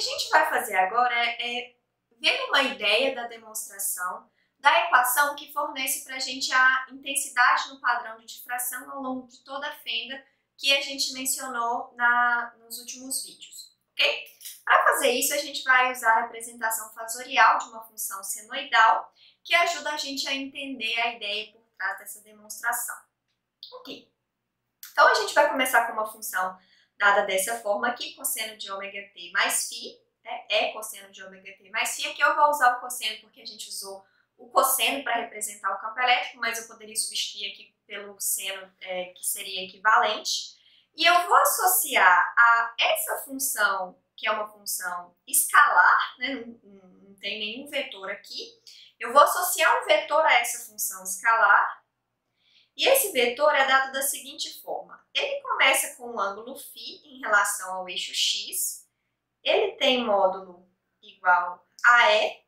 gente vai fazer agora é ver uma ideia da demonstração da equação que fornece para a gente a intensidade no padrão de difração ao longo de toda a fenda que a gente mencionou nos últimos vídeos, ok? Para fazer isso, a gente vai usar a representação fasorial de uma função senoidal que ajuda a gente a entender a ideia por trás dessa demonstração. Ok, então a gente vai começar com uma função dada dessa forma aqui, cosseno de ômega t mais φ, né? É cosseno de ômega t mais φ. Aqui eu vou usar o cosseno porque a gente usou o cosseno para representar o campo elétrico, mas eu poderia substituir aqui pelo seno, que seria equivalente. E eu vou associar a essa função, que é uma função escalar, né? Não tem nenhum vetor aqui. Eu vou associar um vetor a essa função escalar. E esse vetor é dado da seguinte forma. Ele começa com um ângulo φ em relação ao eixo x. Ele tem módulo igual a E.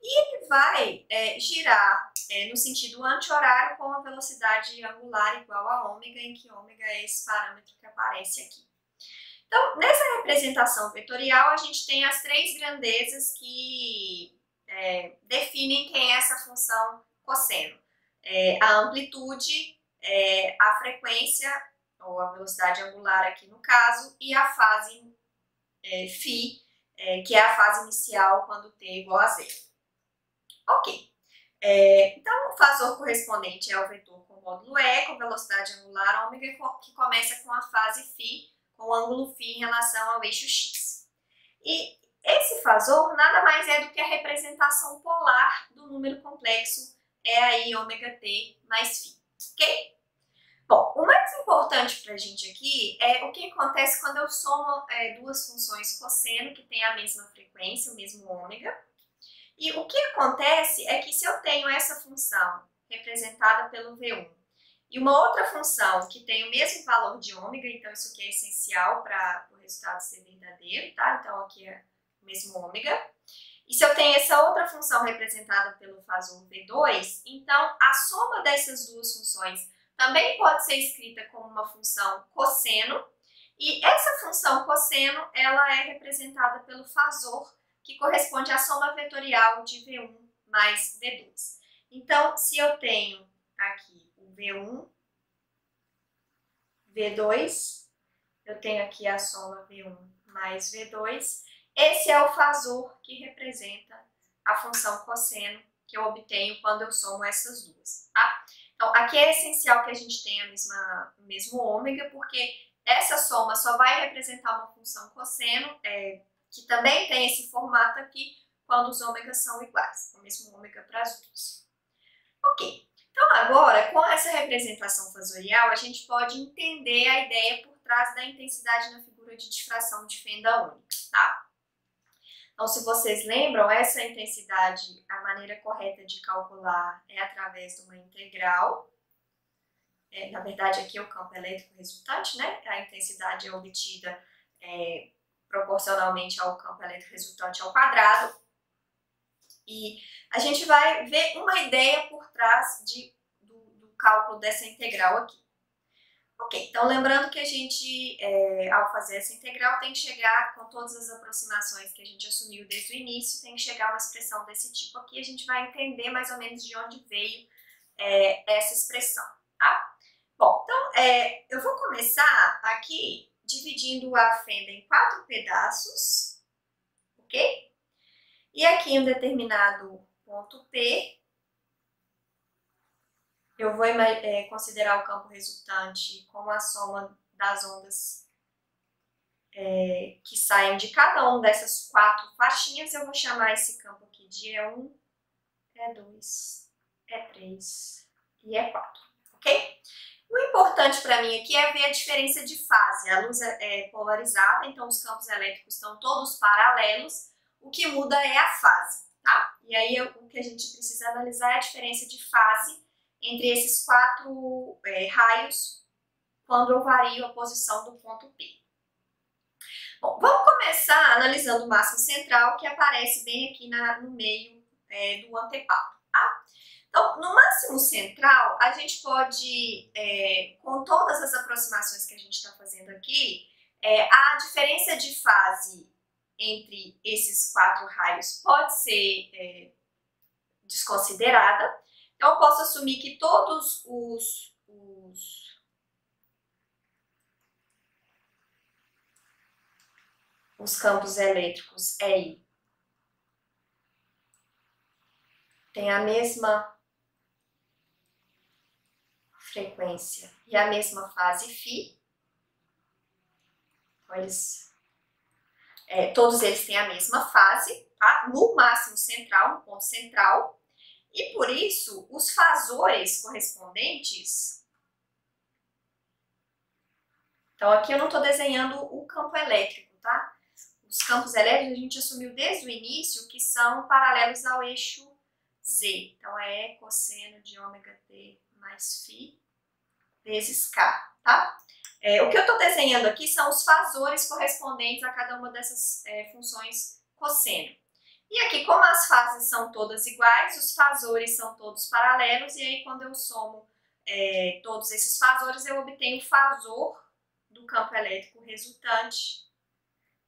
E ele vai girar no sentido anti-horário com a velocidade angular igual a ômega, em que ômega é esse parâmetro que aparece aqui. Então, nessa representação vetorial, a gente tem as três grandezas que definem quem é essa função cosseno. A amplitude, a frequência, ou a velocidade angular aqui no caso, e a fase φ, que é a fase inicial quando t é igual a zero. Ok, então o fasor correspondente é o vetor com módulo E, com velocidade angular ômega, que começa com a fase φ, com o ângulo φ em relação ao eixo x. E esse fasor nada mais é do que a representação polar do número complexo, é aí ômega t mais φ, ok? Bom, o mais importante para a gente aqui é o que acontece quando eu somo duas funções cosseno que têm a mesma frequência, o mesmo ômega. E o que acontece é que se eu tenho essa função representada pelo V1 e uma outra função que tem o mesmo valor de ômega, então isso aqui é essencial para o resultado ser verdadeiro, tá? Então aqui é o mesmo ômega. E se eu tenho essa outra função representada pelo fasor V2, então a soma dessas duas funções também pode ser escrita como uma função cosseno. E essa função cosseno, ela é representada pelo fasor que corresponde à soma vetorial de V1 mais V2. Então, se eu tenho aqui o V1, V2, eu tenho aqui a soma V1 mais V2, esse é o fasor que representa a função cosseno que eu obtenho quando eu somo essas duas, tá? Então, aqui é essencial que a gente tenha o mesmo ômega, porque essa soma só vai representar uma função cosseno, que também tem esse formato aqui, quando os ômegas são iguais, o mesmo ômega para as duas. Ok, então agora, com essa representação fasorial, a gente pode entender a ideia por trás da intensidade na figura de difração de fenda única, tá? Então, se vocês lembram, essa intensidade, a maneira correta de calcular é através de uma integral. Na verdade, aqui é o campo elétrico resultante, né? A intensidade é obtida proporcionalmente ao campo elétrico resultante ao quadrado. E a gente vai ver uma ideia por trás do cálculo dessa integral aqui. Ok, então lembrando que a gente, ao fazer essa integral, tem que chegar com todas as aproximações que a gente assumiu desde o início, tem que chegar a uma expressão desse tipo aqui, a gente vai entender mais ou menos de onde veio essa expressão, tá? Bom, então eu vou começar aqui dividindo a fenda em 4 pedaços, ok? E aqui em um determinado ponto P, eu vou considerar o campo resultante como a soma das ondas que saem de cada uma dessas 4 faixinhas. Eu vou chamar esse campo aqui de E1, E2, E3 e E4, ok? O importante para mim aqui é ver a diferença de fase. A luz é polarizada, então os campos elétricos estão todos paralelos. O que muda é a fase, tá? E aí o que a gente precisa analisar é a diferença de fase entre esses 4 raios quando eu vario a posição do ponto P. Bom, vamos começar analisando o máximo central que aparece bem aqui no meio do anteparo, tá? Então, no máximo central, a gente pode, com todas as aproximações que a gente está fazendo aqui, a diferença de fase entre esses 4 raios pode ser desconsiderada. Então, eu posso assumir que todos os campos elétricos EI têm a mesma frequência e a mesma fase φ. Então, todos eles têm a mesma fase, tá? No máximo central, no ponto central. E por isso, os fasores correspondentes... Então, aqui eu não estou desenhando o campo elétrico, tá? Os campos elétricos a gente assumiu desde o início que são paralelos ao eixo Z. Então, é cosseno de ômega t mais φ vezes K, tá? O que eu estou desenhando aqui são os fasores correspondentes a cada uma dessas funções cosseno. E aqui, como as fases são todas iguais, os fasores são todos paralelos, e aí quando eu somo todos esses fasores, eu obtenho o fasor do campo elétrico resultante,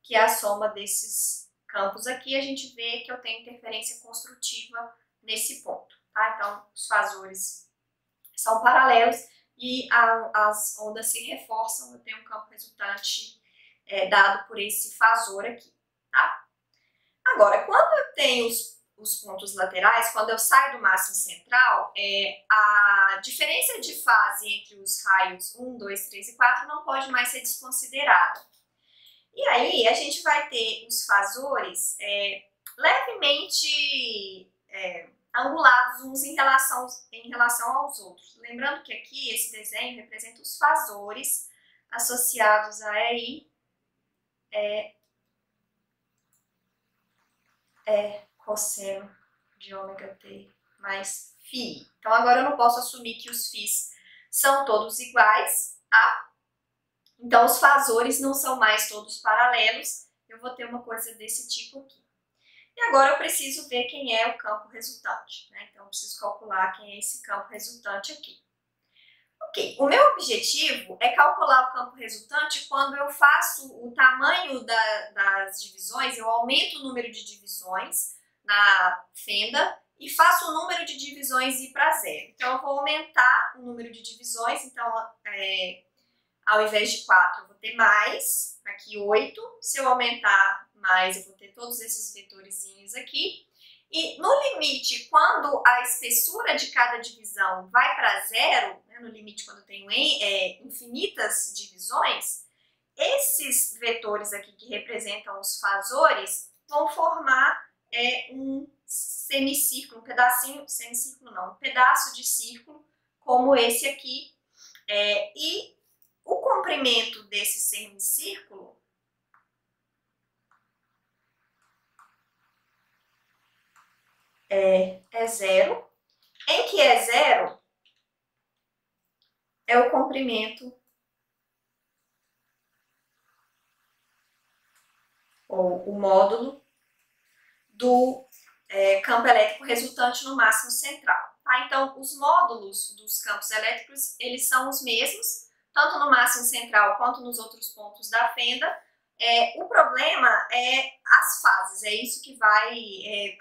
que é a soma desses campos aqui. A gente vê que eu tenho interferência construtiva nesse ponto, tá? Então, os fasores são paralelos e as ondas se reforçam, eu tenho um campo resultante dado por esse fasor aqui, tá? Agora, quando eu tenho os pontos laterais, quando eu saio do máximo central, a diferença de fase entre os raios 1, 2, 3 e 4 não pode mais ser desconsiderada. E aí, a gente vai ter os fasores levemente angulados uns em relação aos outros. Lembrando que aqui esse desenho representa os fasores associados a EI, cosseno de ômega t mais φ. Então, agora eu não posso assumir que os φs são todos iguais, tá? Então, os fasores não são mais todos paralelos, eu vou ter uma coisa desse tipo aqui. E agora eu preciso ver quem é o campo resultante, né? Então, eu preciso calcular quem é esse campo resultante aqui. Ok, o meu objetivo é calcular o campo resultante quando eu faço o tamanho das divisões, eu aumento o número de divisões na fenda e faço o número de divisões ir para zero. Então, eu vou aumentar o número de divisões, então, ao invés de 4, eu vou ter mais, aqui 8. Se eu aumentar mais, eu vou ter todos esses vetorzinhos aqui. E no limite, quando a espessura de cada divisão vai para zero, né, no limite quando eu tenho infinitas divisões, esses vetores aqui que representam os fasores vão formar um semicírculo, um pedacinho, semicírculo não, um pedaço de círculo como esse aqui. E o comprimento desse semicírculo é zero, em que zero é o comprimento ou o módulo do campo elétrico resultante no máximo central. Tá? Então, os módulos dos campos elétricos, eles são os mesmos, tanto no máximo central quanto nos outros pontos da fenda. O problema é as fases, é isso que vai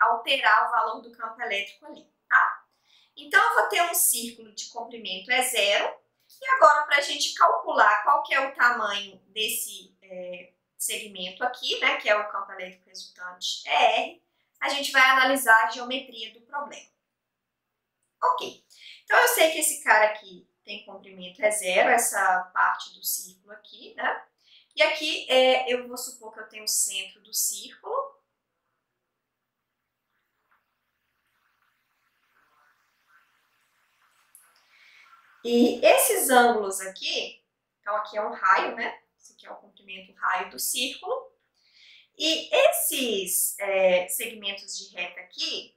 alterar o valor do campo elétrico ali, tá? Então, eu vou ter um círculo de comprimento zero, e agora para a gente calcular qual que é o tamanho desse segmento aqui, né, que é o campo elétrico resultante R, a gente vai analisar a geometria do problema. Ok, então eu sei que esse cara aqui tem comprimento zero, essa parte do círculo aqui, né? E aqui eu vou supor que eu tenho o centro do círculo. E esses ângulos aqui, então aqui é um raio, né? Esse aqui é o comprimento raio do círculo. E esses segmentos de reta aqui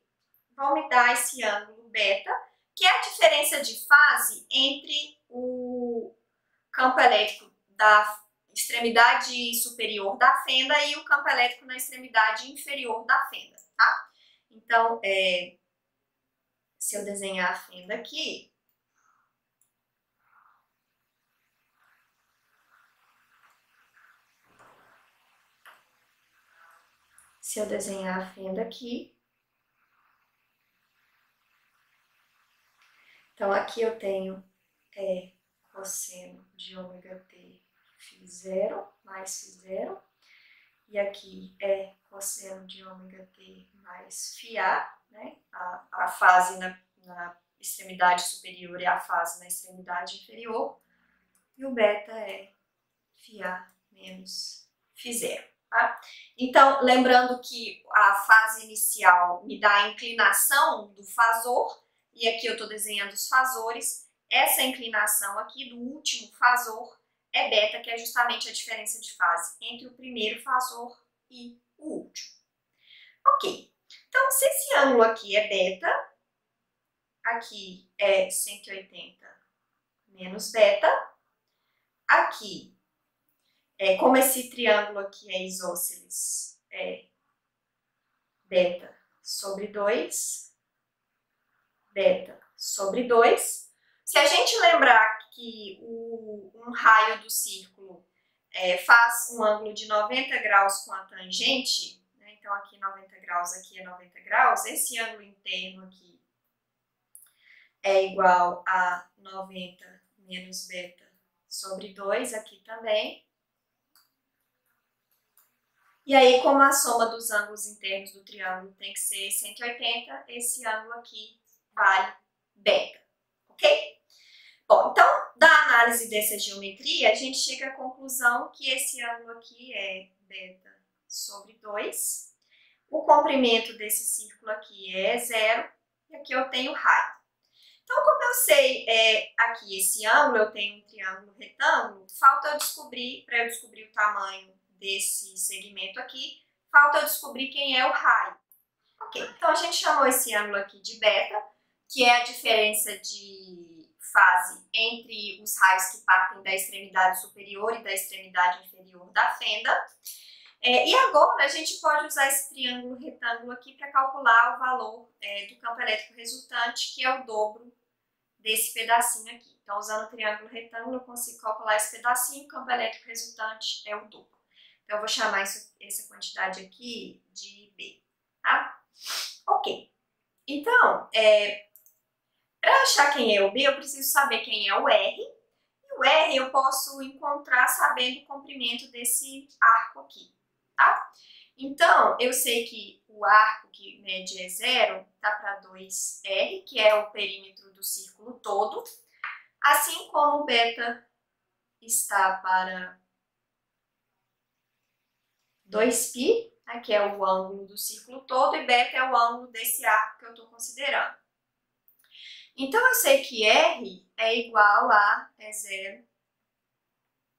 vão me dar esse ângulo beta, que é a diferença de fase entre o campo elétrico da extremidade superior da fenda e o campo elétrico na extremidade inferior da fenda, tá? Então, se eu desenhar a fenda aqui, Se eu desenhar a fenda aqui, então aqui eu tenho cosseno de ômega t φ0 mais φ0, e aqui é cosseno de ômega t mais φa, né? A fase na extremidade superior é a fase na extremidade inferior, e o beta é φa menos φ0. Tá? Então, lembrando que a fase inicial me dá a inclinação do fasor, e aqui eu estou desenhando os fasores. Essa inclinação aqui do último fasor é beta, que é justamente a diferença de fase entre o primeiro fasor e o último. Ok, então se esse ângulo aqui é beta, aqui é 180 menos beta, aqui, como esse triângulo aqui é isósceles, é beta sobre 2, beta sobre 2. Se a gente lembrar que um raio do círculo faz um ângulo de 90 graus com a tangente, né? Então aqui 90 graus, aqui é 90 graus, esse ângulo interno aqui é igual a 90 menos beta sobre 2, aqui também. E aí, como a soma dos ângulos internos do triângulo tem que ser 180, esse ângulo aqui vale beta, ok? Bom, então, da análise dessa geometria, a gente chega à conclusão que esse ângulo aqui é beta sobre 2, o comprimento desse círculo aqui é 0, e aqui eu tenho raio. Então, como eu sei aqui esse ângulo, eu tenho um triângulo retângulo, falta eu descobrir, para eu descobrir o tamanho desse segmento aqui, falta eu descobrir quem é o raio. Ok, então a gente chamou esse ângulo aqui de beta, que é a diferença de fase entre os raios que partem da extremidade superior e da extremidade inferior da fenda. E agora a gente pode usar esse triângulo retângulo aqui para calcular o valor do campo elétrico resultante, que é o dobro desse pedacinho aqui. Então, usando o triângulo retângulo, eu consigo calcular esse pedacinho, o campo elétrico resultante é o dobro. Então, eu vou chamar essa quantidade aqui de B, tá? Ok. Então, para achar quem é o B, eu preciso saber quem é o R. E o R eu posso encontrar sabendo o comprimento desse arco aqui, tá? Então, eu sei que o arco que mede é 0, tá para 2R, que é o perímetro do círculo todo, assim como o beta está para 2π, né, que é o ângulo do círculo todo, e beta é o ângulo desse arco que eu estou considerando. Então, eu sei que R é igual a 0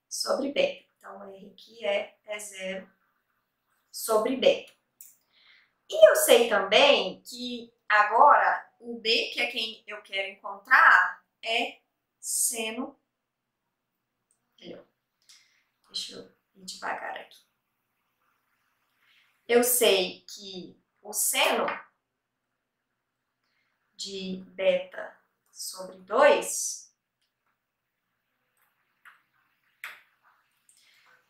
sobre beta. Então, R aqui é 0 sobre beta. E eu sei também que agora o B, que é quem eu quero encontrar, é seno. Deixa eu ir devagar aqui. Eu sei que o seno de beta sobre 2,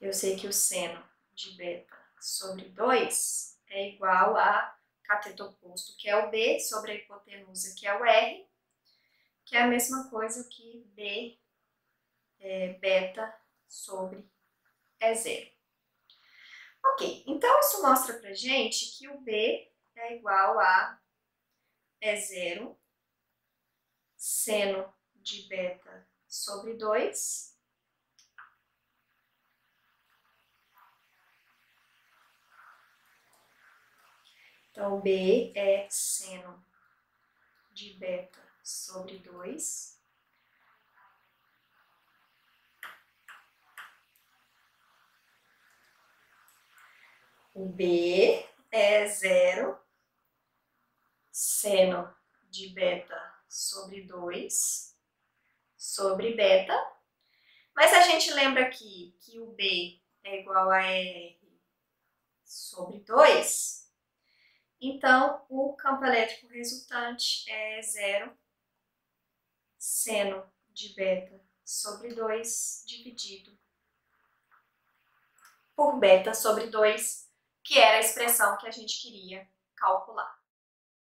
eu sei que o seno de beta sobre 2 é igual a cateto oposto, que é o B, sobre a hipotenusa, que é o R, que é a mesma coisa que B beta sobre 0. Ok, então isso mostra pra gente que o B é igual a 0 seno de beta sobre 2 Então, B é seno de beta sobre 2. O B é 0 seno de beta sobre 2 sobre beta. Mas a gente lembra aqui que o B é igual a R sobre 2. Então, o campo elétrico resultante é 0 seno de beta sobre 2 dividido por beta sobre 2, que era a expressão que a gente queria calcular.